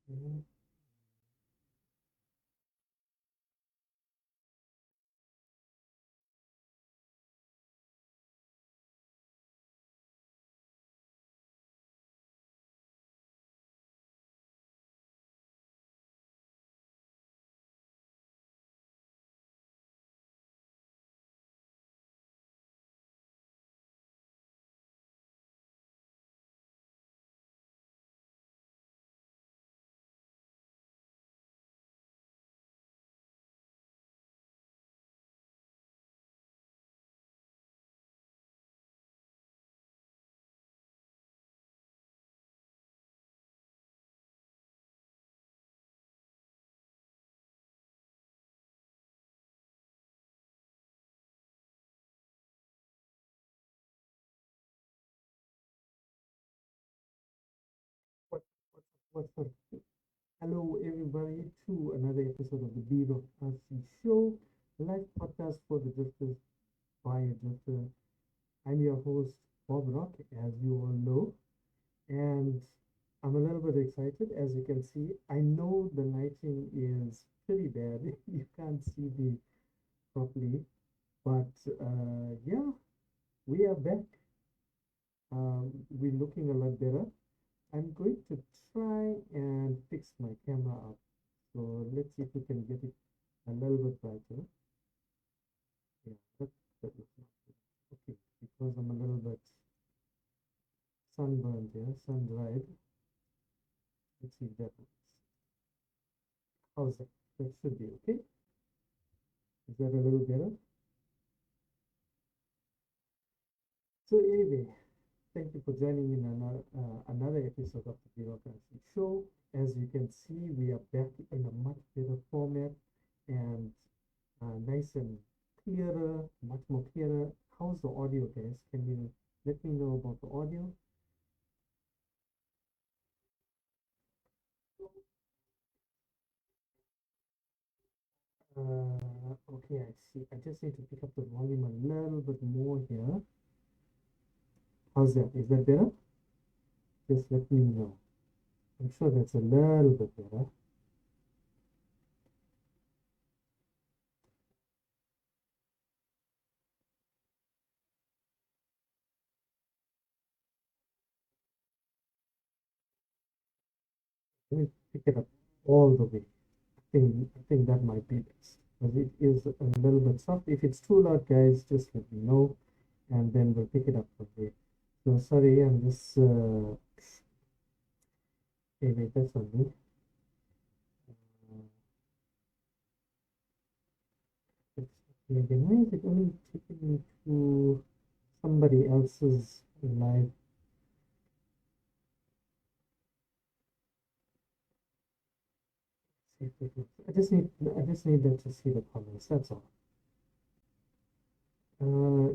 Mhm. What, what's up? Hello, everybody, to another episode of the Beat of RC Show, live podcast for the Drifters by a Drifter. I'm your host, Bob Rock, as you all know, and I'm a little bit excited. As you can see, I know the lighting is pretty bad. You can't see me properly, but yeah, we are back. We're looking a lot better. I'm going to try and fix my camera up. So let's see if we can get it a little bit brighter. Yeah, that looks not good. Okay, because I'm a little bit sunburned here, sun dried. Let's see if that works. How's that? That should be okay. Is that a little better? So anyway, thank you for joining in another episode of the Bureaucracy Show. As you can see, we are back in a much better format and nice and clearer, much more clearer. How's the audio, guys? Can you let me know about the audio? Okay, I see. I just need to pick up the volume a little bit more here. How's that? Is that better? Just let me know. I'm sure that's a little bit better. Let me pick it up all the way. I think that might be best. Because it is a little bit soft. If it's too loud, guys, just let me know, and then we'll pick it up from there. So sorry, I'm just hey, wait, that's on me. It's again. Why is it only taking me to somebody else's live? See if it works. I just need them to see the comments. That's all. Uh,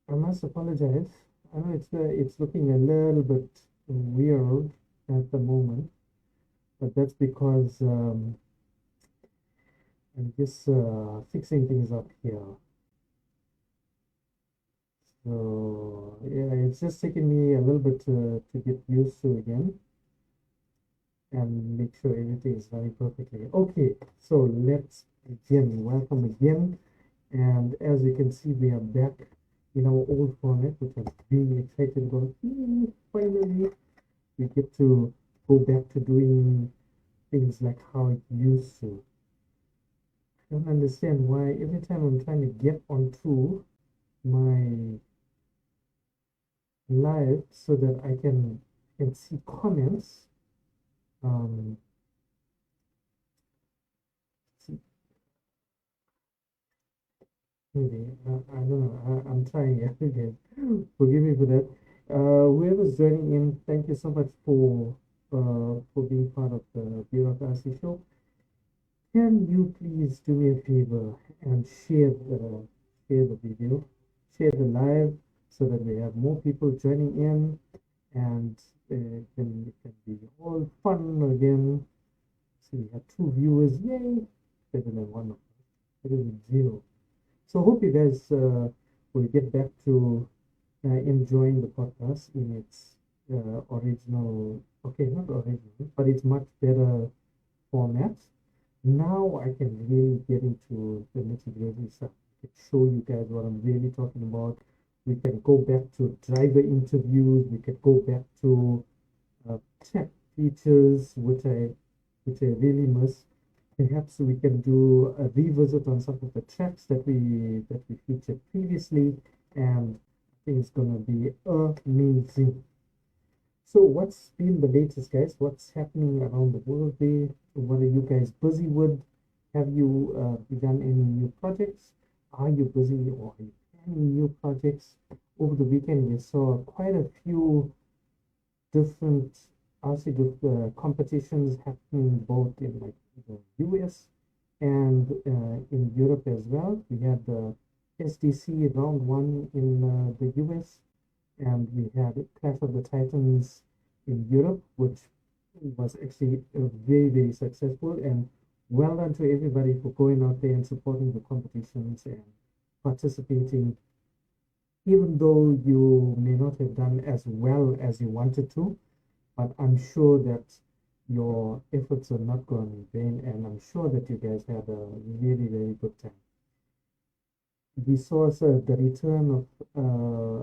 I must apologize. I know it's looking a little bit weird at the moment, but that's because I'm just fixing things up here. So yeah, it's just taking me a little bit to get used to again and make sure everything is running perfectly. Okay, so let's begin. Welcome again. And as you can see, we are back in our old format, which I'm really excited about. Finally, we get to go back to doing things like how it used to. I don't understand why every time I'm trying to get onto my live so that I can see comments. Um, see, maybe I don't know. I'm trying again. Forgive me for that. Whoever's joining in, thank you so much for being part of the Bureaucracy Show. Can you please do me a favor and share the video, share the live, so that we have more people joining in, and it can be all fun again. So we have 2 viewers, yay! Better than one of us, better than zero. So hope you guys will get back to enjoying the podcast in its original Okay, not original, but it's much better format. Now I can really get into the nitty-gritty stuff. I can show you guys what I'm really talking about. We can go back to driver interviews. We can go back to tech features, which I really miss. Perhaps we can do a revisit on some of the tracks that we featured previously, and I think it's gonna be amazing. So what's been the latest, guys? What's happening around the world there? What are you guys busy with? Have you begun any new projects? Are you busy or are you planning new projects? Over the weekend, we saw quite a few different competitions happening both in like the US and in Europe as well. We had the SDC round one in the US, and we had Clash of the Titans in Europe, which was actually very, very successful. And well done to everybody for going out there and supporting the competitions and participating, even though you may not have done as well as you wanted to. But I'm sure that your efforts are not gone in vain, and I'm sure that you guys had a really, really good time. We saw the return of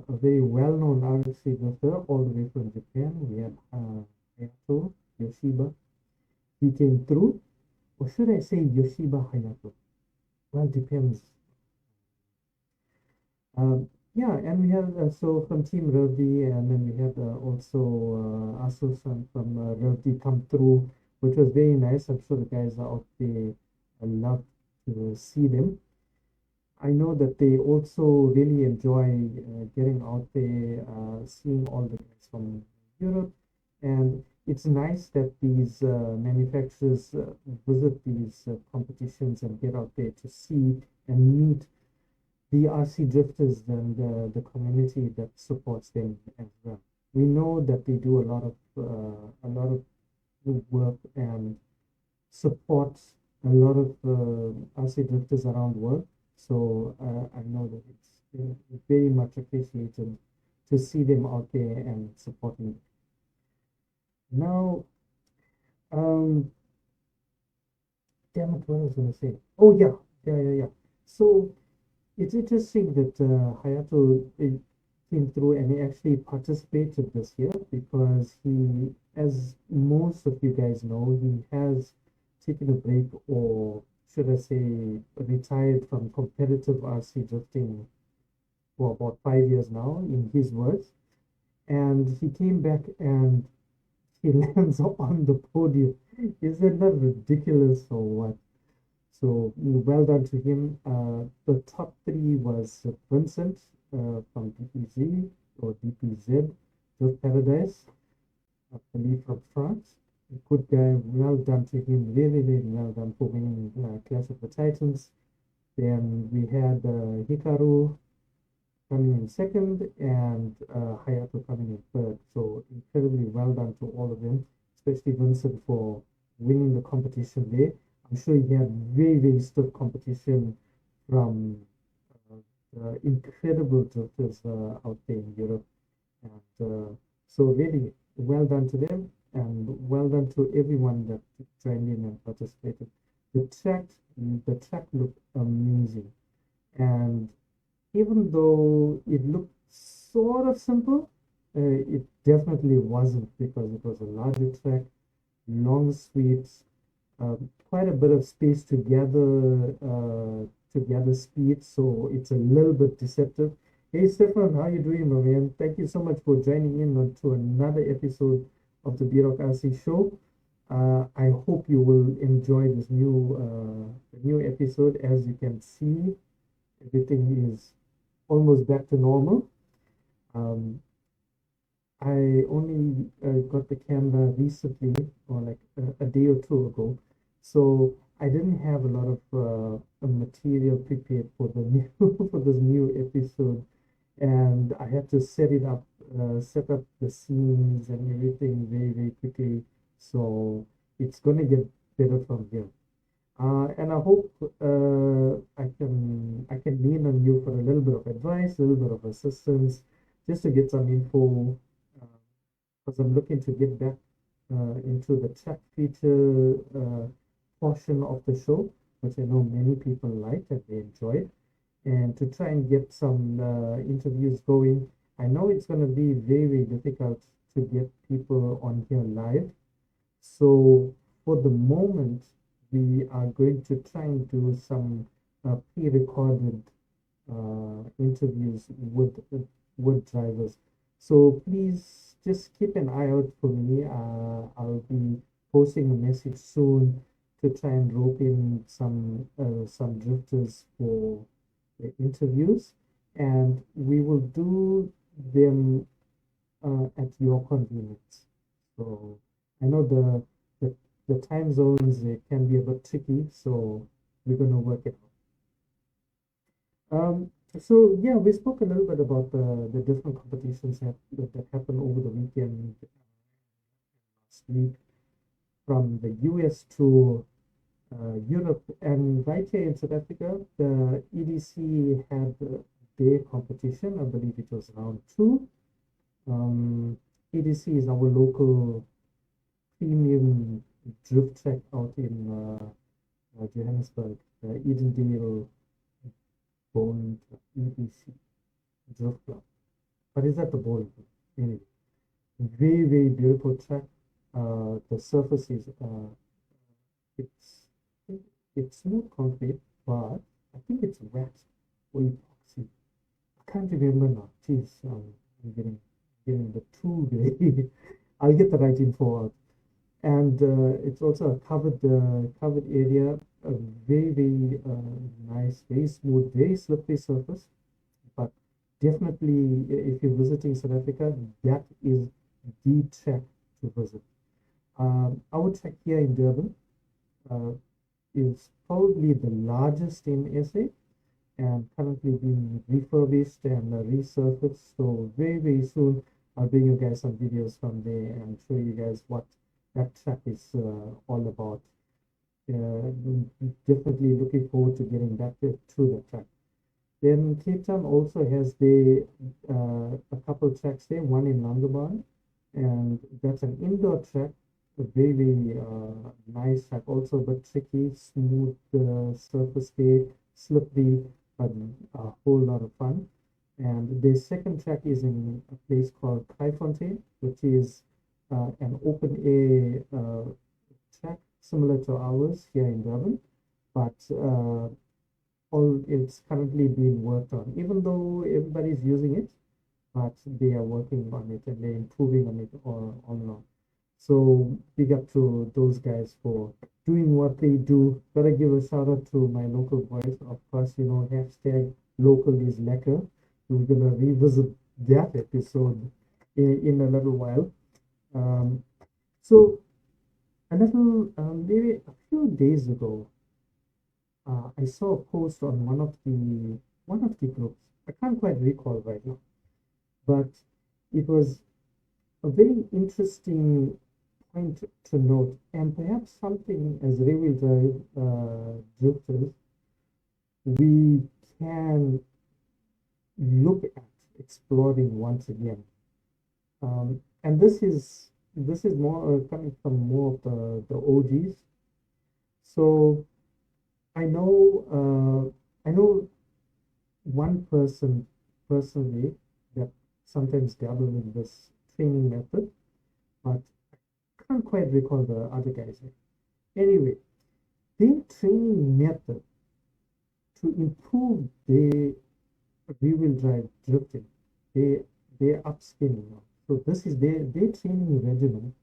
a very well-known RX drifter all the way from Japan. We had Hayato Yoshiba. He came through, or should I say Yoshiba Hayato? Well, depends. Yeah, and we had so from Team Ravi, and then we had also Asus from Ravi come through, which was very nice. I'm sure the guys are out there. I love to see them. I know that they also really enjoy getting out there, seeing all the guys from Europe, and it's nice that these manufacturers visit these competitions and get out there to see and meet the RC drifters and the community that supports them as well. We know that they do a lot of good work and support a lot of RC drifters around the world. So I know that it's very much appreciated to see them out there and supporting. Now, um, damn it, what I was gonna say? Oh yeah, yeah. So it's interesting that Hayato came through and he actually participated this year because he, as most of you guys know, he has taken a break, or should I say, retired from competitive RC drifting for about 5 years now, in his words. And he came back and he lands on the podium. Isn't that ridiculous or what? So well done to him. The top three was Vincent from DPZ or DPZ, Drift Paradise, I believe from France. A good guy. Well done to him. Really, really well done for winning Clash of the Titans. Then we had Hikaru coming in second and Hayato coming in third. So incredibly well done to all of them, especially Vincent for winning the competition there. I'm sure he had very, very stiff competition from the incredible drifters out there in Europe. And so really well done to them and well done to everyone that joined in and participated. The track, the track looked amazing. And even though it looked sort of simple, it definitely wasn't because it was a larger track, long sweeps, quite a bit of space to gather speed, so it's a little bit deceptive. Hey Stefan, how you doing, my man? Thank you so much for joining in on to another episode of the B-Rock RC Show. I hope you will enjoy this new episode. As you can see, everything is almost back to normal. Um, I only got the camera recently, or like a day or two ago, so I didn't have a lot of material prepared for the new for this new episode, and I had to set up the scenes and everything very, very quickly. So it's gonna get better from here. And I hope I can lean on you for a little bit of advice, a little bit of assistance, just to get some info, because I'm looking to get back. into the track feature portion of the show, which I know many people liked and they enjoyed, and to try and get some interviews going. I know it's going to be very, very difficult to get people on here live. So for the moment, we are going to try and do some pre-recorded interviews with drivers. So please just keep an eye out for me. I'll be posting a message soon to try and rope in some drifters for the interviews, and we will do them at your convenience. So I know the the time zones can be a bit tricky, so we're gonna work it out. So yeah, we spoke a little bit about the different competitions that happened over the weekend last week, from the US to Europe, and right here in South Africa, the EDC had their competition. I believe it was round two. EDC is our local premium drift track out in Johannesburg, Edendale Bowling Club, EDC Drift Club. But it's at the bowling club. Anyway, very, very beautiful track. The surface is it's it's smooth concrete, but I think it's waxed or epoxy. I can't remember now. Jeez, I'm getting the two way. I'll get the right info out. And it's also a covered area, a very, very nice, very smooth, very slippery surface. But definitely, if you're visiting South Africa, that is the track to visit. Our track here in Durban uh, is probably the largest in SA and currently being refurbished and resurfaced. So very, very soon, I'll bring you guys some videos from there and show you guys what that track is all about. Uh, Definitely looking forward to getting back to the track. Then Cape Town also has a couple tracks there, one in Langebaan, and that's an indoor track, a very nice track, also but tricky, smooth surface there, slippery, but a whole lot of fun. And the second track is in a place called Kraaifontein, which is an open air track similar to ours here in Durban, but all it's currently being worked on. Even though everybody's using it, but they are working on it and they're improving on it all along. So big up to those guys for doing what they do. Gotta give a shout out to my local boys. Of course, hashtag local is lekker. We're gonna revisit that episode in a little while. Um, so maybe a few days ago, I saw a post on one of the groups. I can't quite recall right now, but it was a very interesting point to note, and perhaps something as rear-wheel drive drifters we can look at exploring once again. And this is more coming from more of the OGs. So I know one person personally that sometimes dabble in this training method, but I can't quite recall the other guys. Anyway, their training method to improve their rear-wheel drive drifting, they they're upscaling now. So this is their training regimen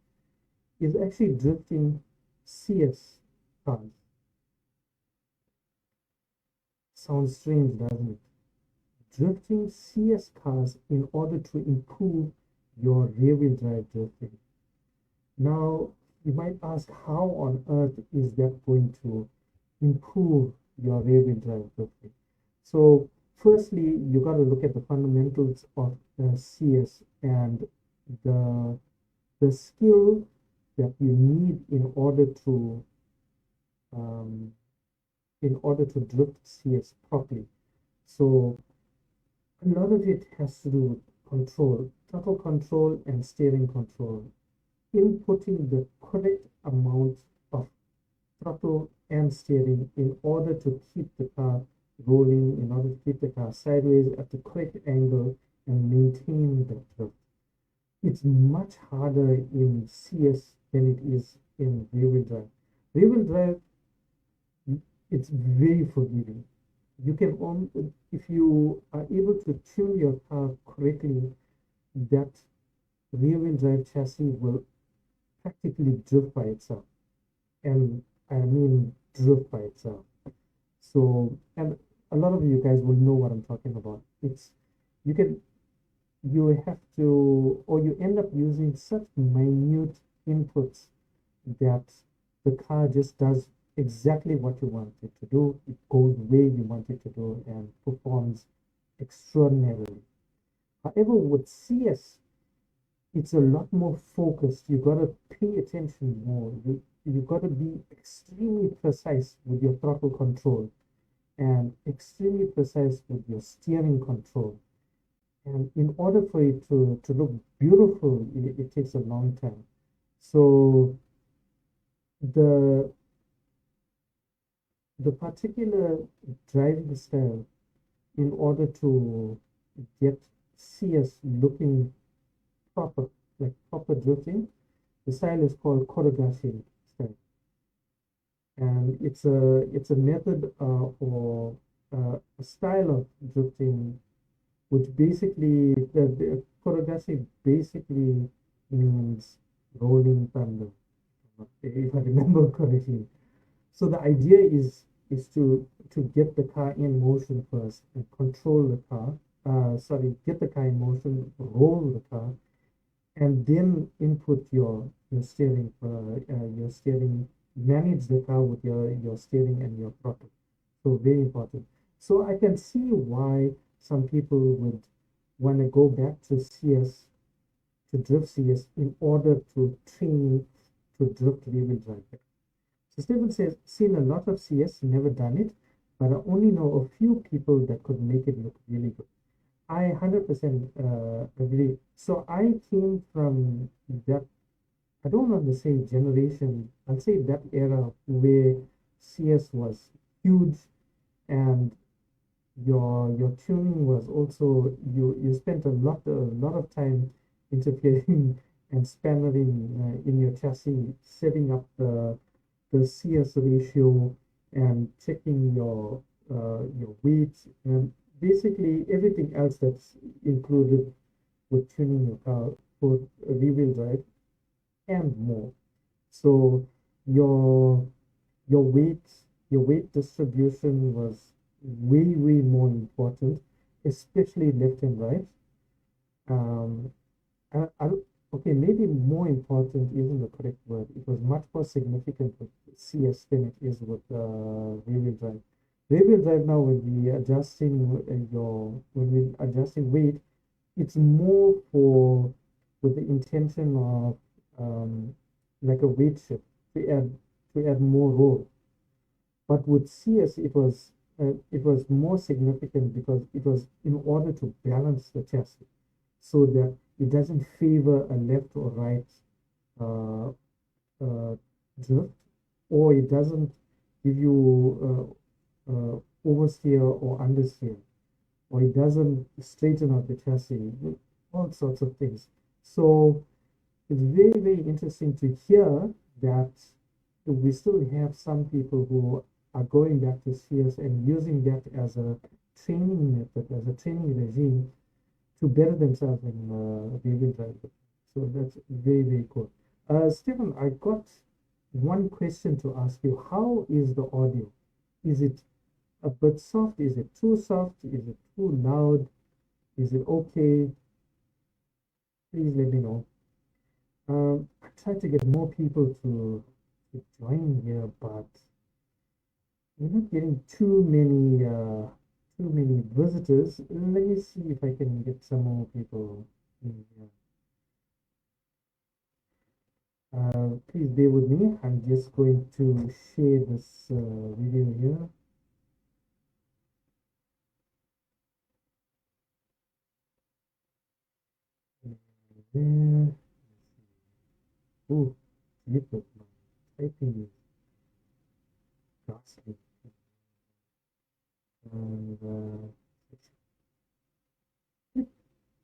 is actually drifting CS cars. Sounds strange, doesn't it? Drifting CS cars in order to improve your rear-wheel drive drifting. Now, you might ask, how on earth is that going to improve your rear-wheel drive drifting? So, firstly, you got to look at the fundamentals of CS and the the skill that you need um, in order to drift CS properly. So a lot of it has to do with control, throttle control and steering control. inputting the correct amount of throttle and steering in order to keep the car rolling, in order to keep the car sideways at the correct angle and maintain the drift. It's much harder in CS than it is in rear-wheel drive. Rear-wheel drive, it's very forgiving. You can if you are able to tune your car correctly, that rear-wheel drive chassis will practically drift by itself. And I mean drift by itself. So, and a lot of you guys will know what I'm talking about. It's you can you have to, or you end up using such minute inputs that the car just does exactly what you want it to do. It goes where you want it to do and performs extraordinarily. However, with CS, it's a lot more focused. You got to pay attention more. You got to be extremely precise with your throttle control and extremely precise with your steering control. And in order for it to look beautiful, it takes a long time. So the the particular driving style, in order to get CS looking proper, like proper drifting, the style is called Kodogashi style, and it's a method or a style of drifting which basically the Kodogashi basically means rolling thunder, if I remember correctly. So the idea is to get the car in motion first and control the car. Sorry, get the car in motion, roll the car, and then input your steering, manage the car with your steering and your throttle. So very important. So I can see why some people would want to go back to CS, to drift CS, in order to train to drift rear-wheel drive. So Stephen says, seen a lot of CS, never done it, but I only know a few people that could make it look really good. I 100% agree. So I came from that, I don't want to say generation, I'll say that era where CS was huge, and your tuning was also, you spent a lot of time interfering and spannering in your chassis, setting up the CS ratio and checking your weight and basically everything else that's included with tuning your car for rear-wheel drive and more. So your your weight your weight distribution was way more important, especially left and right. Um, I, okay, maybe more important isn't the correct word. It was much more significant with CS than it is with rear-wheel drive. Rear-wheel drive now, when we adjusting weight, it's more for with the intention of like a weight shift to add more roll. But with CS, it was more significant because it was in order to balance the chassis so that it doesn't favor a left or right uh, drift, or it doesn't give you oversteer or understeer, or it doesn't straighten out the chassis, all sorts of things. So it's very interesting to hear that we still have some people who are going back to CS and using that as a training method, as a training regime to better themselves in rear-wheel drive. So that's very cool. Stephen, I got one question to ask you. How is the audio? Is it a bit soft? Is it too soft? Is it too loud? Is it okay? Please let me know. I tried to get more people to join here, but we're not getting too many visitors. Let me see if I can get some more people in here. Please bear with me. I'm just going to share this video here. There. Ooh, YouTube. Typing is ghastly. And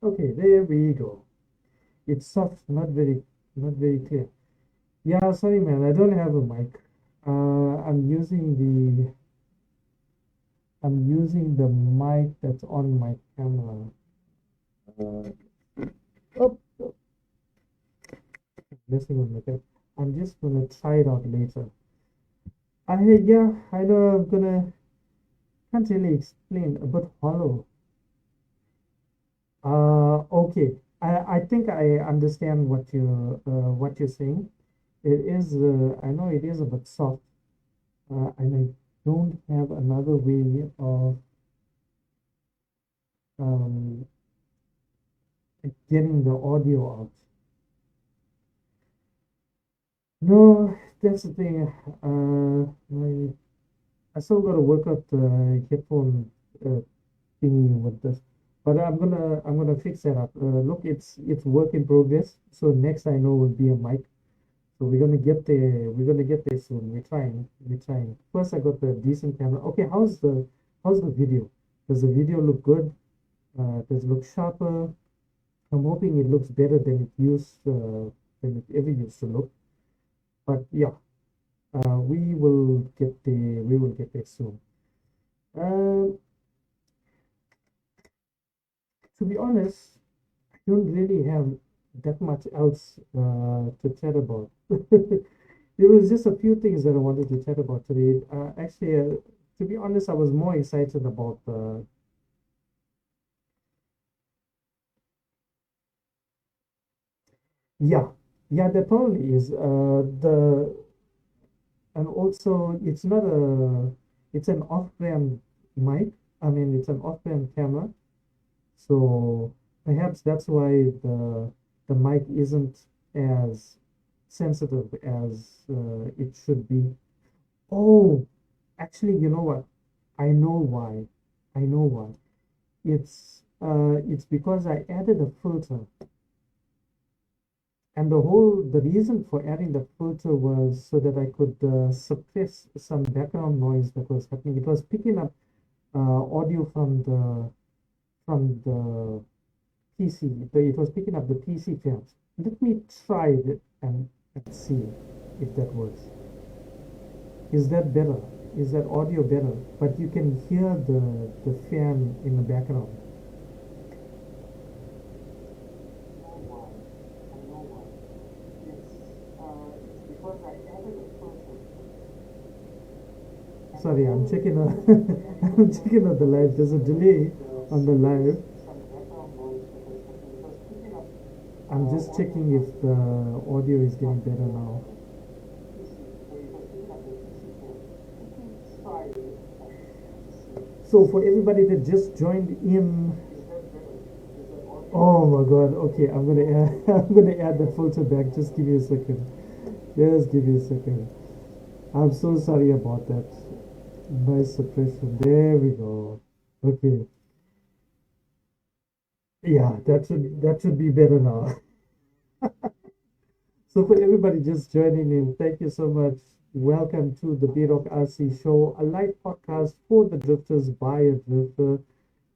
okay, there we go. It's soft, not very clear. Yeah, sorry, man. I don't have a mic. I'm using the mic that's on my camera. Uh, oh, messing with my camera. I'm just gonna try it out later. Yeah, I know I'm gonna can't really explain, but hollow. Okay. I think I understand what you're saying. It is I know it is a bit soft, and I don't have another way of um getting the audio out. No, that's the thing. I still got to work out the headphone uh, thingy with this, but I'm gonna fix that up. Look, it's work in progress. So next I know will be a mic. So we're gonna get there. We're gonna get there soon. We're trying. We're trying. First, I got the decent camera. Okay, how's the video? Does the video look good? Does it look sharper? I'm hoping it looks better than it ever used to look. But yeah, we will get there. We will get there soon. Um, to be honest, I don't really have that much else to chat about. There was just a few things that I wanted to chat about today. Actually, to be honest, I was more excited about yeah, yeah, there probably is. The and also it's an off-brand mic. I mean, it's an off-brand camera. So perhaps that's why the mic isn't as sensitive as it should be. Oh, actually, you know what? I know why. I know why. It's because I added a filter, and the reason for adding the filter was so that I could suppress some background noise that was happening. It was picking up audio from the PC. It was picking up the PC fans. Let me try it and see if that works. Is that better? Is that audio better? But you can hear the fan in the background. Sorry, I'm checking out. I'm checking out the live. There's a delay on the live. I'm just checking if the audio is getting better now. So for everybody that just joined in, oh my God. Okay, I'm gonna add, I'm gonna add the filter back. Just give me a second. Just give me a second. I'm so sorry about that. Nice suppression. There we go. Okay. Yeah, that should be better now. So for everybody just joining in, thank you so much. Welcome to the B Rock RC Show, a live podcast for the drifters by a drifter.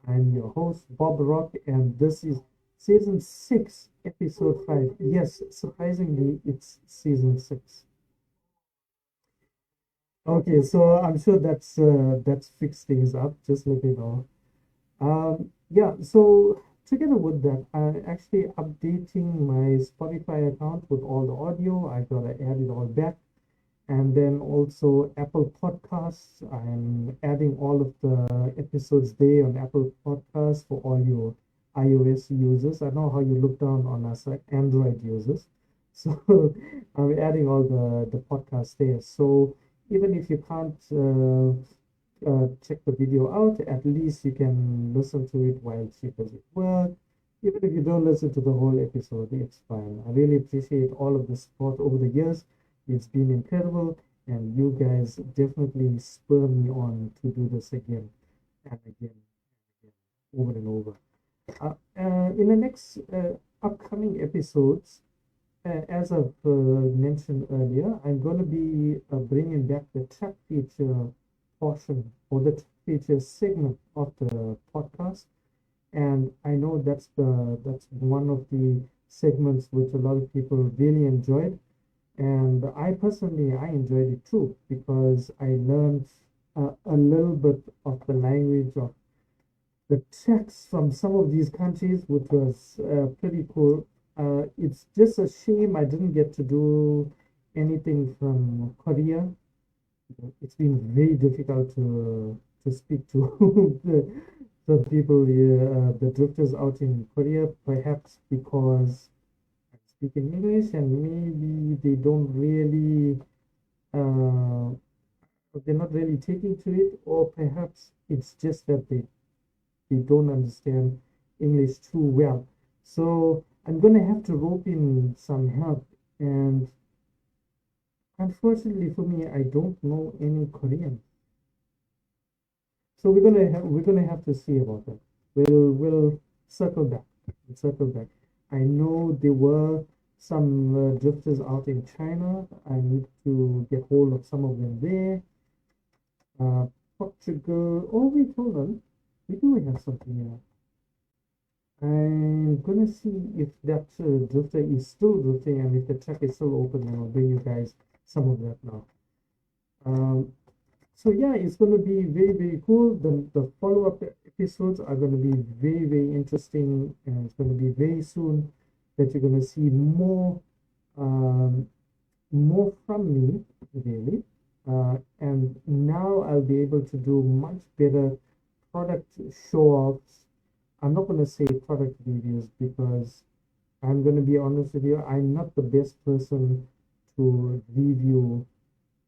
I'm your host, Bob Rock, and this is season 6, episode 5. Yes, surprisingly, it's season 6. Okay, so I'm sure that's fixed things up. Just let me know. Yeah, so together with that, I actually updating my Spotify account with all the audio. I gotta add it all back. And then also Apple Podcasts. I'm adding all of the episodes there on Apple Podcasts for all your iOS users. I know how you look down on us Android users. So I'm adding all the podcasts there. So even if you can't check the video out, at least you can listen to it while she does it work. Even if you don't listen to the whole episode, it's fine. I really appreciate all of the support over the years. It's been incredible, and you guys definitely spur me on to do this again and again and again, over and over. In the next upcoming episodes, as I've mentioned earlier, I'm going to be bringing back the chat feature portion or the chat feature segment of the podcast. And I know that's one of the segments which a lot of people really enjoyed. And I personally, I enjoyed it too because I learned a little bit of the language of the text from some of these countries, which was pretty cool. It's just a shame I didn't get to do anything from Korea. It's been very difficult to speak to the people, the drifters out in Korea, perhaps because I speak in English and maybe they don't really, uh, they're not really taking to it, or perhaps it's just that they don't understand English too well. So I'm gonna have to rope in some help. And unfortunately for me, I don't know any Korean. So we're gonna have to see about that. We'll circle back. We'll circle back. I know there were some drifters out in China. I need to get hold of some of them there. Portugal. Oh, wait, hold on. We do have something here. I'm gonna see if that drifter is still drifting and if the track is still open, and I'll bring you guys some of that now. Um, so yeah, it's gonna be very, very cool. The follow-up episodes are gonna be very, very interesting, and it's gonna be very soon that you're gonna see um, more from me, really. And now I'll be able to do much better product show-offs. I'm not going to say product reviews because I'm going to be honest with you, I'm not the best person to review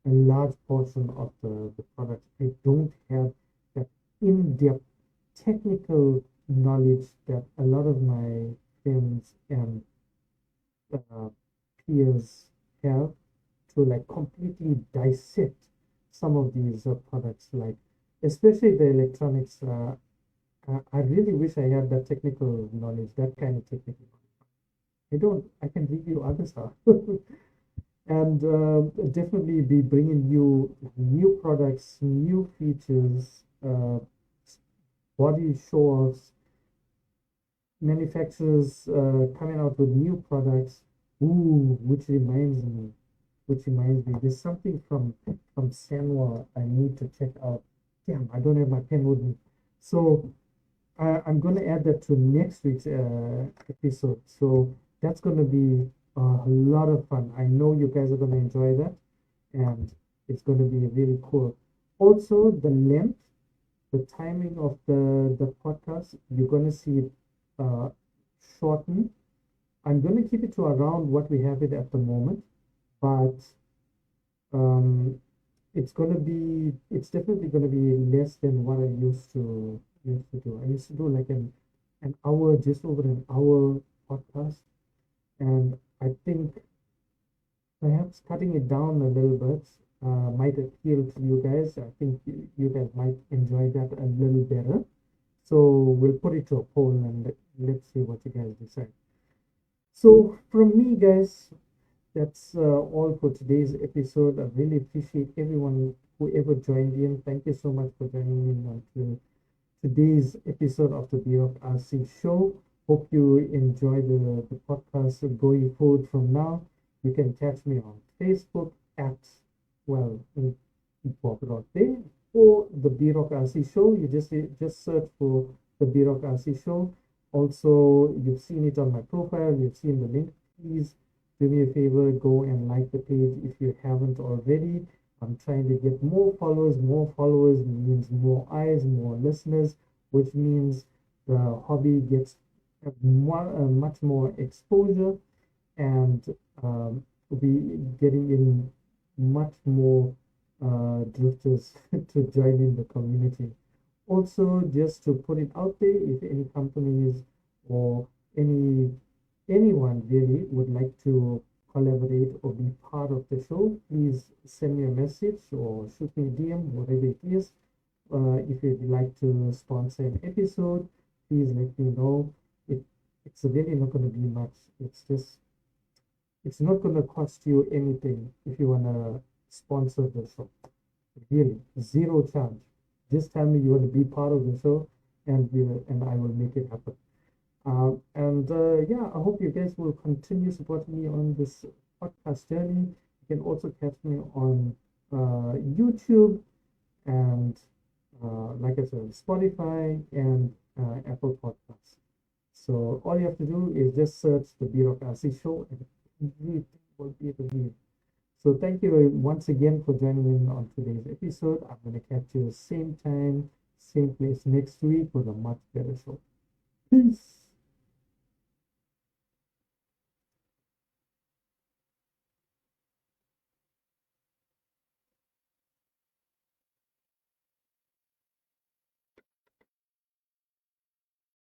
a large portion of the product. I don't have that in-depth technical knowledge that a lot of my friends and uh, peers have to like completely dissect some of these products, like especially the electronics. I really wish I had that technical knowledge, that kind of technical knowledge. I don't. I can review other stuff, and definitely be bringing you new products, new features, body show-offs, manufacturers coming out with new products. Ooh, which reminds me, there's something from Sanwa I need to check out. Damn, I don't have my pen with me. So I'm going to add that to next week's episode. So that's going to be a lot of fun. I know you guys are going to enjoy that, and it's going to be really cool. Also, the length, the timing of the podcast, you're going to see it uh, shorten. I'm going to keep it to around what we have it at the moment, but um, it's definitely gonna be less than what I used to do. I used to do like an hour, just over an hour podcast, and I think perhaps cutting it down a little bit might appeal to you guys. I think you guys might enjoy that a little better. So we'll put it to a poll and let's see what you guys decide. So from me, guys, that's all for today's episode. I really appreciate everyone whoever joined in. Thank you so much for joining in on today's episode of the Beyond RC show. Hope you enjoy the podcast going forward from now. You can catch me on Facebook at, well, Bob Rock Day or the B Rock RC show. You just search for the B Rock RC show. Also, you've seen it on my profile, you've seen the link. Please do me a favor, go and like the page if you haven't already. I'm trying to get more followers. More followers means more eyes, more listeners, which means the hobby gets much more exposure, and we getting in much more drifters to join in the community. Also, just to put it out there, if any companies or any anyone really would like to collaborate or be part of the show, please send me a message or shoot me a DM, whatever it is. If you'd like to sponsor an episode, please let me know. It it's really not going to be much. It's just It's not going to cost you anything if you want to sponsor the show. Really, zero charge. Just tell me you want to be part of the show, and I will make it happen. Yeah, I hope you guys will continue supporting me on this podcast journey. You can also catch me on YouTube and, like I said, Spotify and Apple Podcasts. So all you have to do is just search the Bureaucracy Show and everything will be revealed. So thank you once again for joining in on today's episode. I'm going to catch you same time, same place next week with a much better show. Peace.